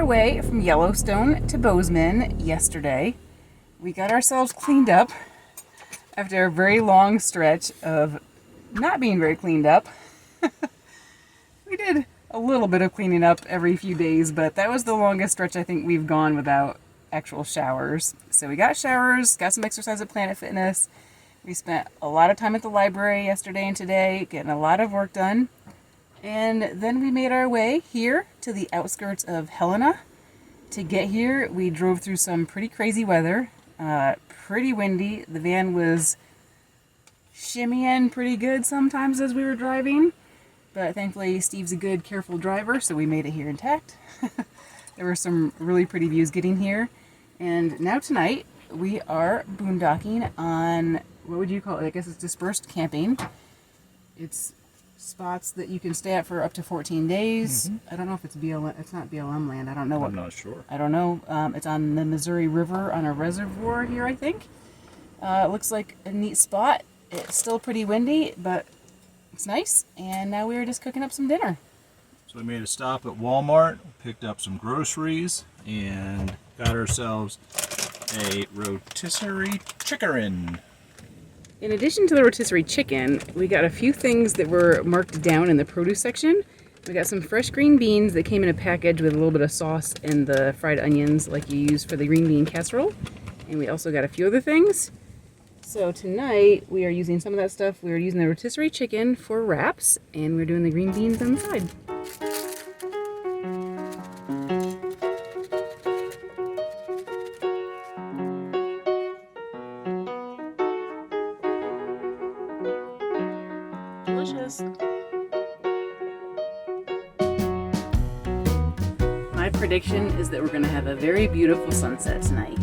our way from Yellowstone to Bozeman yesterday. We got ourselves cleaned up after a very long stretch of not being very cleaned up. We did a little bit of cleaning up every few days, but that was the longest stretch I think we've gone without actual showers. So we got showers, got some exercise at Planet Fitness. We spent a lot of time at the library yesterday and today, getting a lot of work done. And then we made our way here to the outskirts of Helena. To get here, we drove through some pretty crazy weather, pretty windy. The van was shimmying pretty good sometimes as we were driving, but thankfully Steve's a good, careful driver, so we made it here intact. There were some really pretty views getting here. And now tonight, we are boondocking on, what would you call it? I guess it's dispersed camping. It's spots that you can stay at for up to 14 days. I don't know if it's BLM. It's not BLM land. I don't know what. I'm not sure. I don't know. It's on the Missouri River on a reservoir here, I think. It looks like a neat spot. It's still pretty windy, but it's nice. And now we're just cooking up some dinner. So we made a stop at Walmart, picked up some groceries, and got ourselves a rotisserie chicken. In addition to the rotisserie chicken, we got a few things that were marked down in the produce section. We got some fresh green beans that came in a package with a little bit of sauce and the fried onions like you use for the green bean casserole. And we also got a few other things. So tonight we are using some of that stuff. We are using the rotisserie chicken for wraps, and we're doing the green beans on the side. Delicious. My prediction is that we're going to have a very beautiful sunset tonight.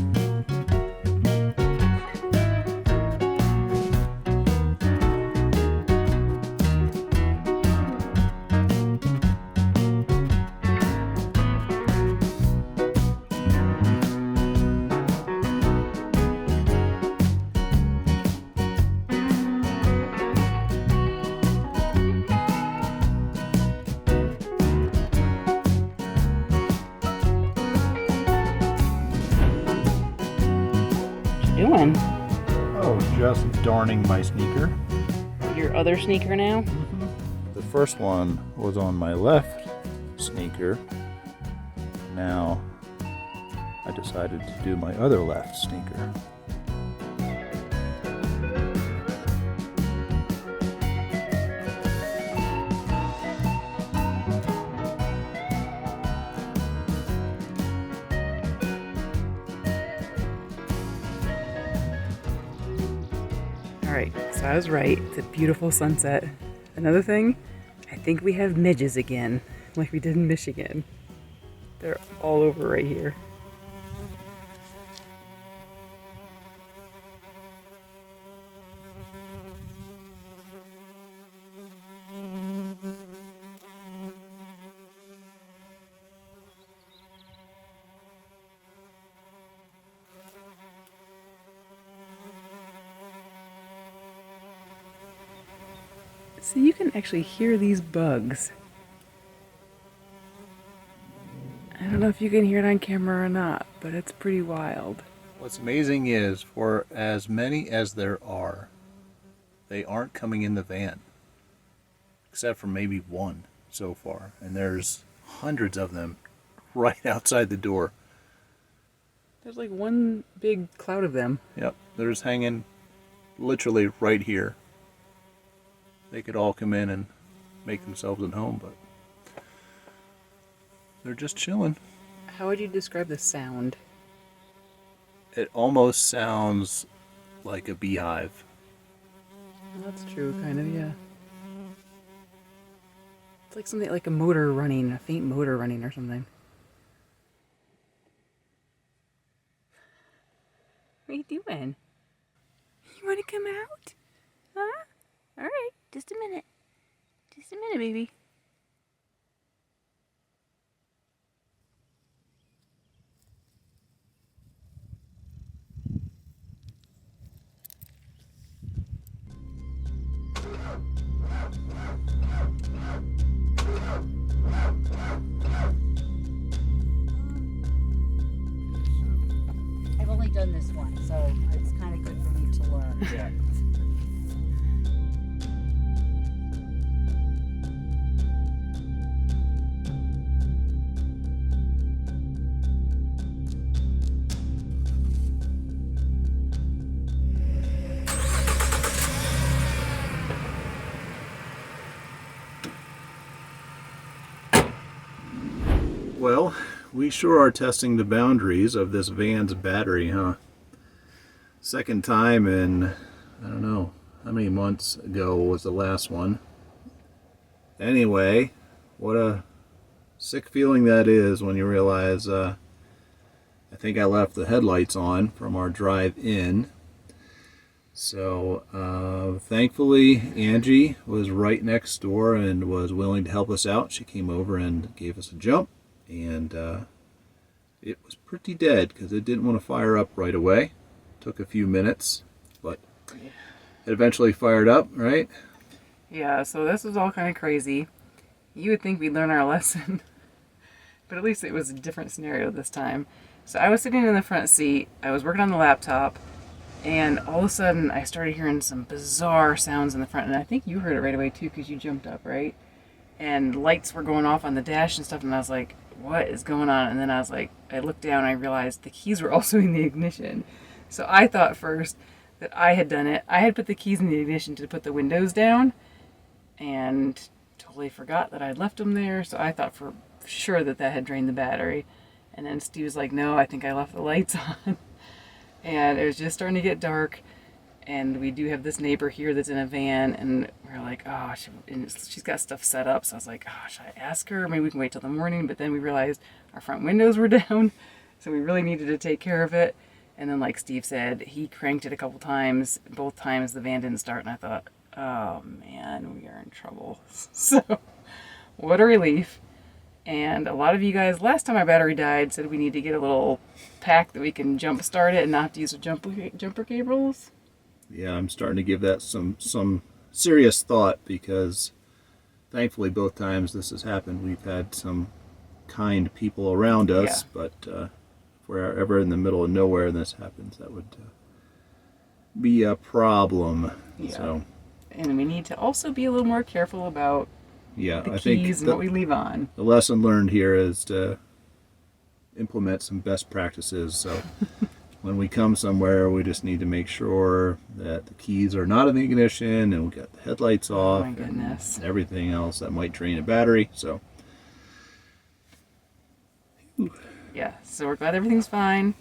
Doing? Oh, just darning my sneaker. Your other sneaker now? The first one was on my left sneaker. Now I decided to do my other left sneaker. Alright, so I was right. It's a beautiful sunset. Another thing, I think we have midges again, like we did in Michigan. They're all over right here. So you can actually hear these bugs. I don't know if you can hear it on camera or not, but it's pretty wild. What's amazing is, for as many as there are, they aren't coming in the van. Except for maybe one so far. And there's hundreds of them right outside the door. There's like one big cloud of them. Yep, they're just hanging literally right here. They could all come in and make themselves at home, but they're just chilling. How would you describe the sound? It almost sounds like a beehive. That's true, kind of, yeah. It's like something like a motor running, a faint motor running or something. What are you doing? You want to come out? Huh? All right, just a minute. Just a minute, baby. done this one, so it's kind of good for me to learn. Yeah. Well, we sure are testing the boundaries of this van's battery, huh? Second time in, I don't know, how many months ago was the last one? Anyway, what a sick feeling that is when you realize, I think I left the headlights on from our drive in. So, thankfully, Angie was right next door and was willing to help us out. She came over and gave us a jump. And it was pretty dead because it didn't want to fire up right away. Took a few minutes, but it eventually fired up, right? Yeah, so this was all kind of crazy. You would think we'd learn our lesson, but at least it was a different scenario this time. So I was sitting in the front seat, I was working on the laptop, and all of a sudden I started hearing some bizarre sounds in the front, and I think you heard it right away too because you jumped up, right? And lights were going off on the dash and stuff, and I was like, what is going on? And then I was like, I looked down and I realized the keys were also in the ignition. So I thought first that I had done it. I had put the keys in the ignition to put the windows down and totally forgot that I'd left them there. So I thought for sure that that had drained the battery. And then Steve was like, no, I think I left the lights on. And it was just starting to get dark. And we do have this neighbor here that's in a van, and we're like, oh, she's got stuff set up. So I was like, oh, should I ask her? Maybe we can wait till the morning. But then we realized our front windows were down, so we really needed to take care of it. And then, like Steve said, he cranked it a couple times. Both times the van didn't start, and I thought, oh man, we are in trouble. So what a relief. And a lot of you guys, last time our battery died, said we need to get a little pack that we can jump start it and not have to use jumper cables. Yeah, I'm starting to give that some serious thought because thankfully both times this has happened we've had some kind people around us, but if we're ever in the middle of nowhere and this happens, that would be a problem. Yeah. So, and we need to also be a little more careful about the I keys think and what we leave on. The lesson learned here is to implement some best practices. So when we come somewhere, we just need to make sure that the keys are not in the ignition and we got the headlights off. Oh my goodness. And everything else that might drain a battery. So yeah, so we're glad everything's fine.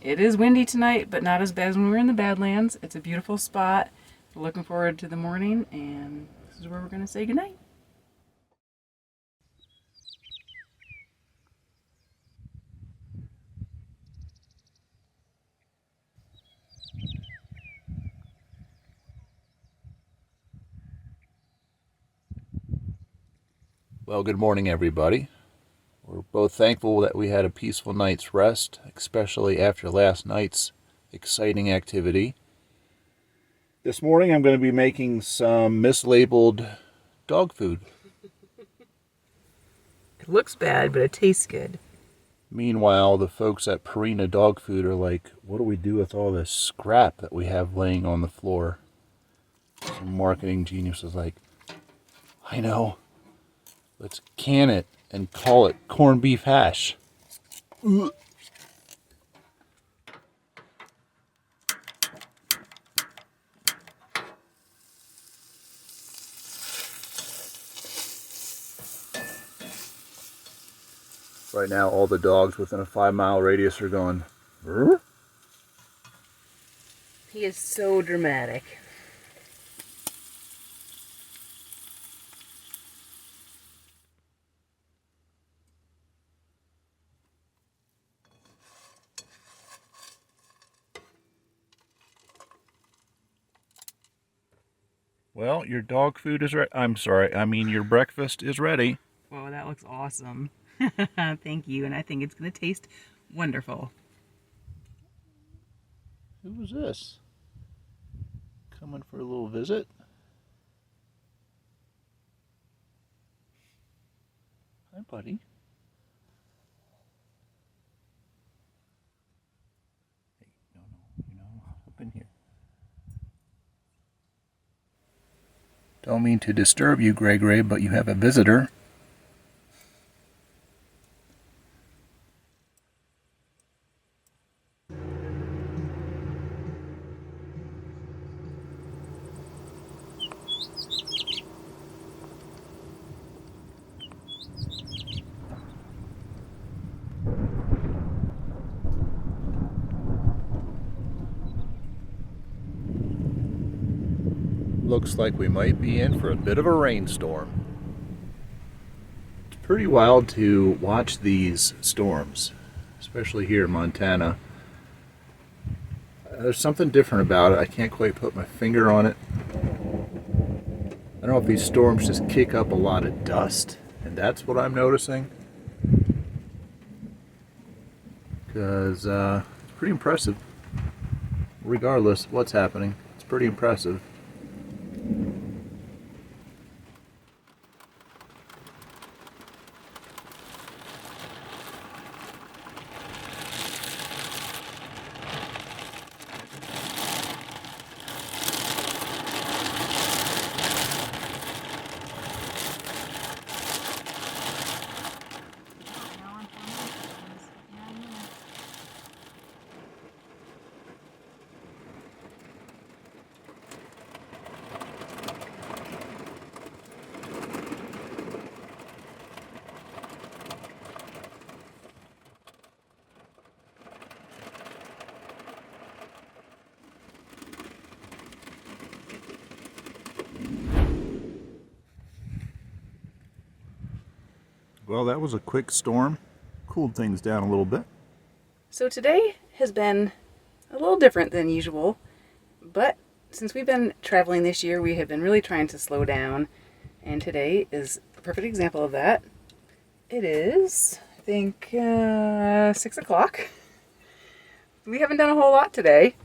It is windy tonight, but not as bad as when we were in the Badlands. It's a beautiful spot. We're looking forward to the morning, and this is where we're going to say goodnight. well, good morning, everybody. We're both thankful that we had a peaceful night's rest, especially after last night's exciting activity. This morning I'm going to be making some mislabeled dog food. It looks bad, but it tastes good. Meanwhile, the folks at Purina Dog Food are like, what do we do with all this scrap that we have laying on the floor? Some marketing genius is like, I know. Let's can it and call it corned beef hash. Ugh. Right now, all the dogs within a 5-mile radius are going, "Rrr?" He is so dramatic. Well, your dog food is ready. I'm sorry, I mean your breakfast is ready. Whoa, that looks awesome. Thank you, and I think it's going to taste wonderful. Who was this? Coming for a little visit? Hi, buddy. Hey, no, Don't mean to disturb you, Gregory, but you have a visitor. Looks like we might be in for a bit of a rainstorm. It's pretty wild to watch these storms, especially here in Montana. There's something different about it. I can't quite put my finger on it. I don't know if these storms just kick up a lot of dust, and that's what I'm noticing. Because it's pretty impressive. Regardless of what's happening, it's pretty impressive. Well, that was a quick storm. Cooled things down a little bit. So today has been a little different than usual, but since we've been traveling this year, we have been really trying to slow down, and today is a perfect example of that. It is, I think, 6 o'clock. We haven't done a whole lot today.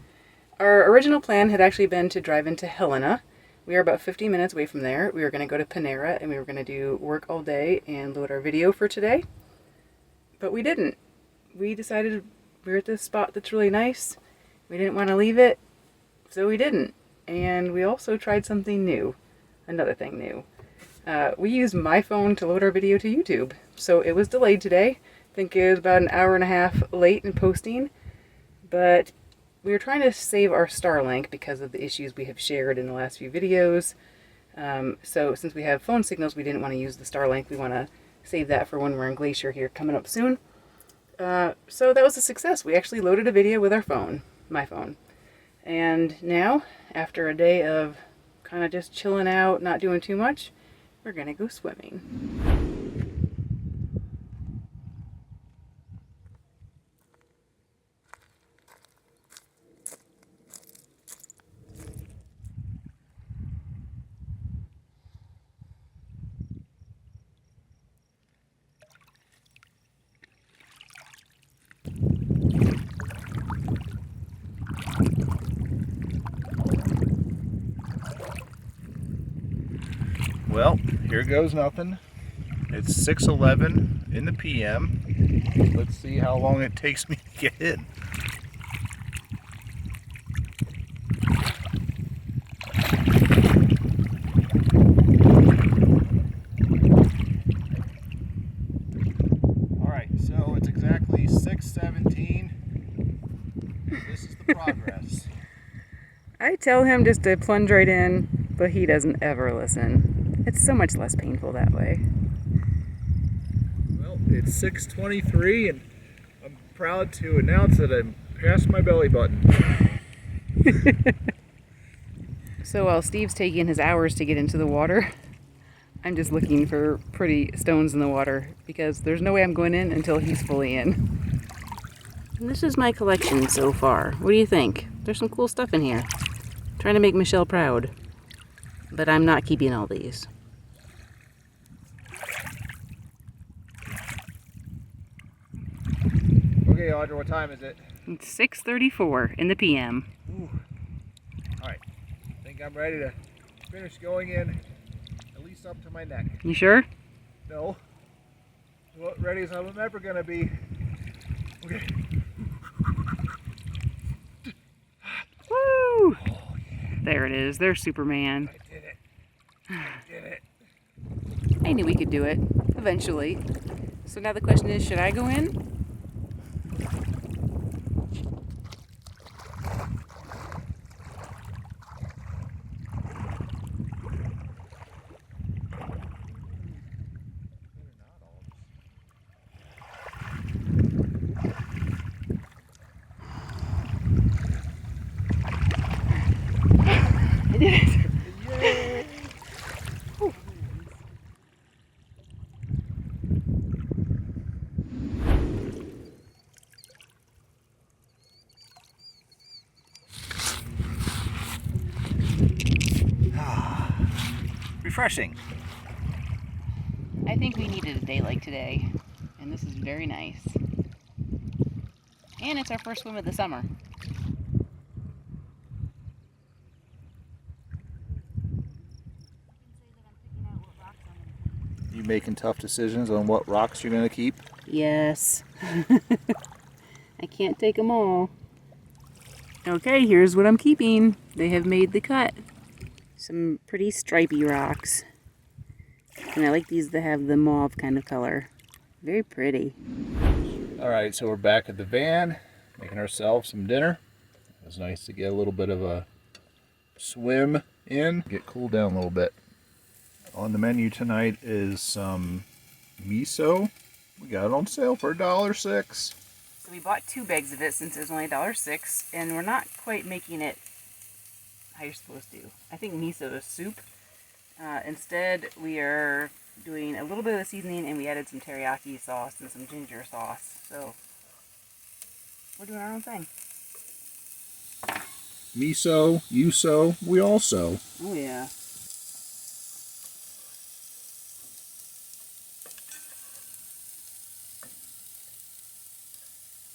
Our original plan had actually been to drive into Helena. We are about 50 minutes away from there. We were going to go to Panera and we were going to do work all day and load our video for today. But we didn't. We decided we're at this spot that's really nice. We didn't want to leave it, so we didn't. And we also tried something new. Another thing new. We used my phone to load our video to YouTube. So it was delayed today. I think it was about an hour and a half late in posting. But we were trying to save our Starlink because of the issues we have shared in the last few videos. So since we have phone signals, we didn't want to use the Starlink. We want to save that for when we're in Glacier here coming up soon. So that was a success. We actually loaded a video with our phone, my phone. And now, after a day of kind of just chilling out, not doing too much, we're going to go swimming. Well, here goes nothing. It's 6:11 in the PM. Let's see how long it takes me to get in. Alright, so it's exactly 6:17. This is the progress. I tell him just to plunge right in, but he doesn't ever listen. It's so much less painful that way. Well, it's 6:23 and I'm proud to announce that I'm past my belly button. So while Steve's taking his hours to get into the water, I'm just looking for pretty stones in the water because there's no way I'm going in until he's fully in. And this is my collection so far. What do you think? There's some cool stuff in here. Trying to make Michelle proud. But I'm not keeping all these. Okay, Audra, what time is it? It's 6:34 in the PM. Alright, I think I'm ready to finish going in, at least up to my neck. You sure? No. Well, ready as I'm ever going to be. Okay. Woo! There it is. There's Superman. I did it. Did it. I knew we could do it eventually. So now the question is, should I go in? I did it. Yay! Refreshing. I think we needed a day like today, and this is very nice. And it's our first swim of the summer. You making tough decisions on what rocks you're going to keep? Yes. I can't take them all. Okay, here's what I'm keeping. They have made the cut. Some pretty stripy rocks. And I like these that have the mauve kind of color. Very pretty. Alright, so we're back at the van, making ourselves some dinner. It was nice to get a little bit of a swim in, get cooled down a little bit. On the menu tonight is some miso. We got it on sale for $1.06. So we bought 2 bags of it since it was only $1.06, and we're not quite making it how you're supposed to. I think miso is soup. Instead, we are doing a little bit of the seasoning, and we added some teriyaki sauce and some ginger sauce. So we're doing our own thing. Miso, you sow, we all sow. Oh yeah.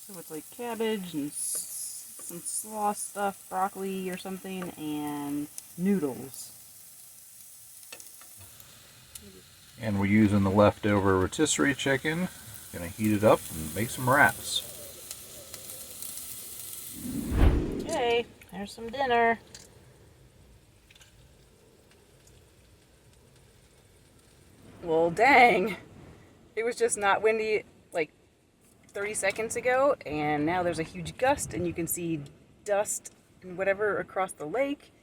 So it's like cabbage and some slaw stuff, broccoli or something, and noodles. And we're using the leftover rotisserie chicken. Gonna heat it up and make some wraps. Okay, there's some dinner. Well, dang. It was just not windy like 30 seconds ago, and now there's a huge gust, and you can see dust and whatever across the lake.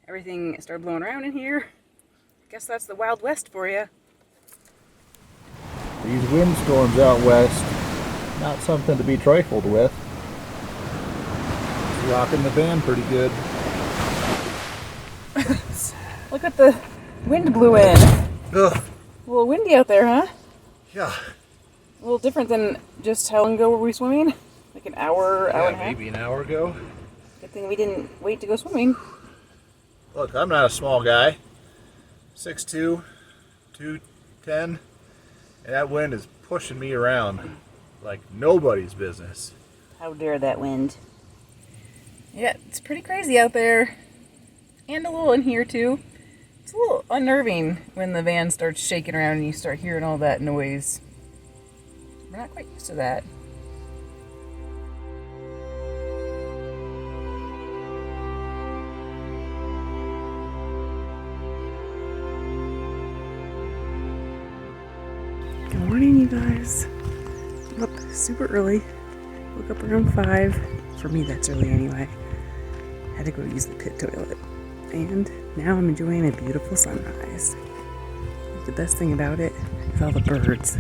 Everything started blowing around in here. Guess that's the Wild West for you. These windstorms out west, not something to be trifled with. It's rocking the van pretty good. Look at the wind blew in. Ugh. A little windy out there, huh? Yeah. A little different than just how long ago were we swimming? Like an hour, hour and a half? Maybe an hour ago. Good thing we didn't wait to go swimming. Look, I'm not a small guy. 6'2", 210, and that wind is pushing me around like nobody's business. How dare that wind. Yeah, it's pretty crazy out there. And a little in here too. It's a little unnerving when the van starts shaking around and you start hearing all that noise. We're not quite used to that. Good morning, you guys. I'm up super early. Woke up around 5. For me, that's early anyway. Had to go use the pit toilet. And now I'm enjoying a beautiful sunrise. The best thing about it is all the birds.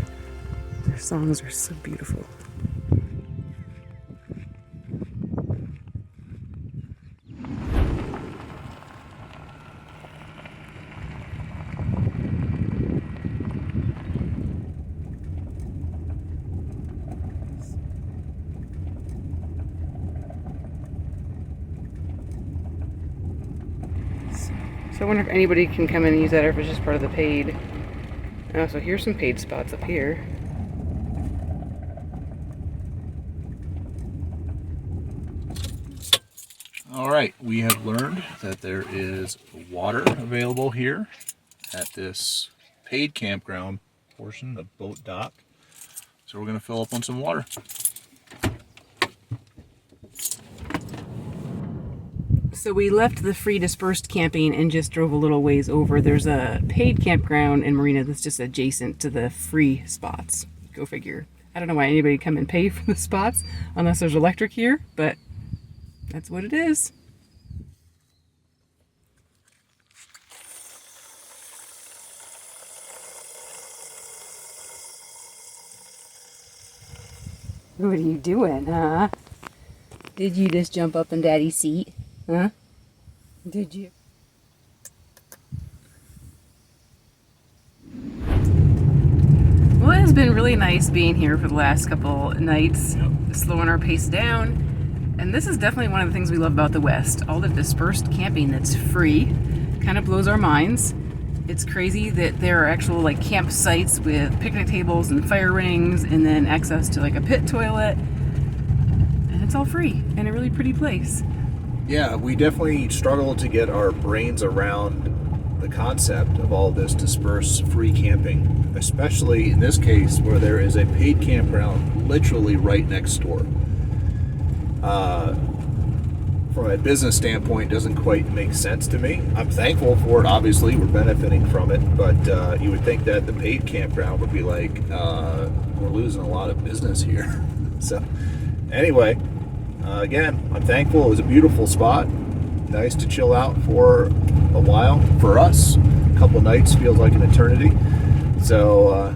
Their songs are so beautiful. So I wonder if anybody can come in and use that, or if it's just part of the paid. Oh, so here's some paid spots up here. Alright, we have learned that there is water available here at this paid campground portion, the boat dock. So we're going to fill up on some water. So we left the free dispersed camping and just drove a little ways over. There's a paid campground and marina that's just adjacent to the free spots. Go figure. I don't know why anybody would come and pay for the spots unless there's electric here, but that's what it is. What are you doing, huh? Did you just jump up in Daddy's seat? Huh? Did you? Well, it has been really nice being here for the last couple nights, slowing our pace down. And this is definitely one of the things we love about the West. All the dispersed camping that's free kind of blows our minds. It's crazy that there are actual like campsites with picnic tables and fire rings and then access to like a pit toilet. And it's all free and a really pretty place. Yeah, we definitely struggle to get our brains around the concept of all this dispersed free camping, especially in this case where there is a paid campground literally right next door. From a business standpoint, it doesn't quite make sense to me. I'm thankful for it, obviously, we're benefiting from it, but you would think that the paid campground would be like, we're losing a lot of business here. So, anyway, again, I'm thankful. It was a beautiful spot. Nice to chill out for a while. For us, a couple nights feels like an eternity. So,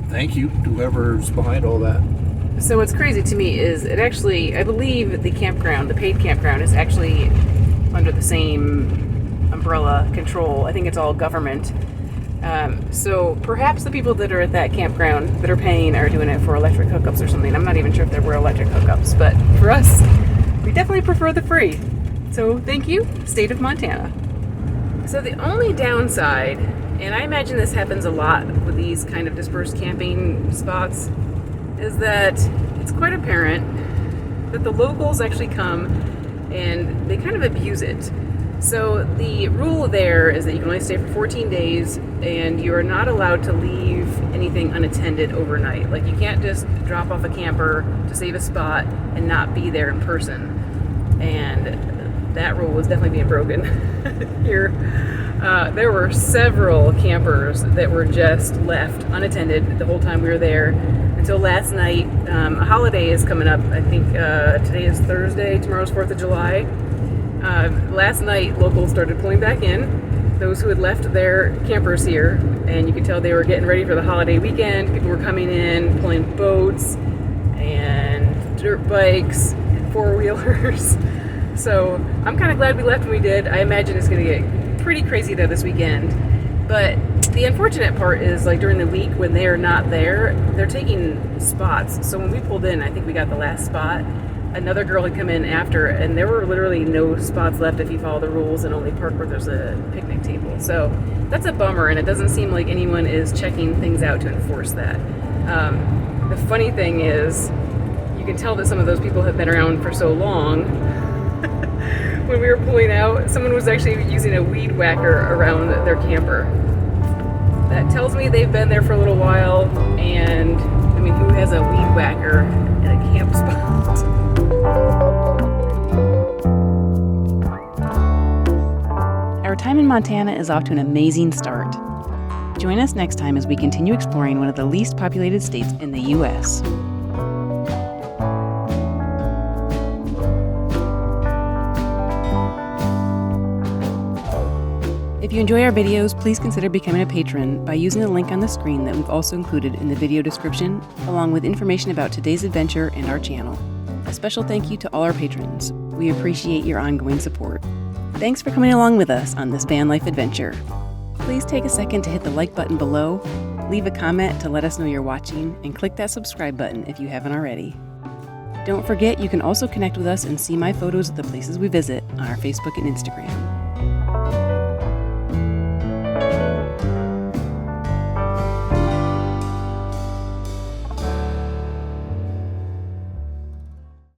thank you to whoever's behind all that. So what's crazy to me is it actually, I believe the campground, the paid campground, is actually under the same umbrella control. I think it's all government. So perhaps the people that are at that campground that are paying are doing it for electric hookups or something. I'm not even sure if there were electric hookups, but for us, we definitely prefer the free. So thank you, state of Montana. So the only downside, and I imagine this happens a lot with these kind of dispersed camping spots, is that it's quite apparent that the locals actually come and they kind of abuse it. So the rule there is that you can only stay for 14 days and you are not allowed to leave anything unattended overnight. Like you can't just drop off a camper to save a spot and not be there in person. And that rule was definitely being broken here. There were several campers that were just left unattended the whole time we were there until last night. A holiday is coming up. I think today is Thursday, tomorrow's 4th of July. Last night, locals started pulling back in. Those who had left their campers here, and you could tell they were getting ready for the holiday weekend. People were coming in, pulling boats and dirt bikes and four-wheelers. So I'm kind of glad we left when we did. I imagine it's going to get pretty crazy there this weekend. But the unfortunate part is, like, during the week when they are not there, they're taking spots. So when we pulled in, I think we got the last spot. Another girl had come in after, and there were literally no spots left if you follow the rules and only park where there's a picnic table. So that's a bummer, and it doesn't seem like anyone is checking things out to enforce that. The funny thing is, you can tell that some of those people have been around for so long. When we were pulling out, someone was actually using a weed whacker around their camper. That tells me they've been there for a little while, and I mean, who has a weed whacker in a camp spot? Our time in Montana is off to an amazing start. Join us next time as we continue exploring one of the least populated states in the U.S. If you enjoy our videos, please consider becoming a patron by using the link on the screen that we've also included in the video description, along with information about today's adventure and our channel. A special thank you to all our patrons. We appreciate your ongoing support. Thanks for coming along with us on this van life adventure. Please take a second to hit the like button below, leave a comment to let us know you're watching, and click that subscribe button if you haven't already. Don't forget, you can also connect with us and see my photos of the places we visit on our Facebook and Instagram.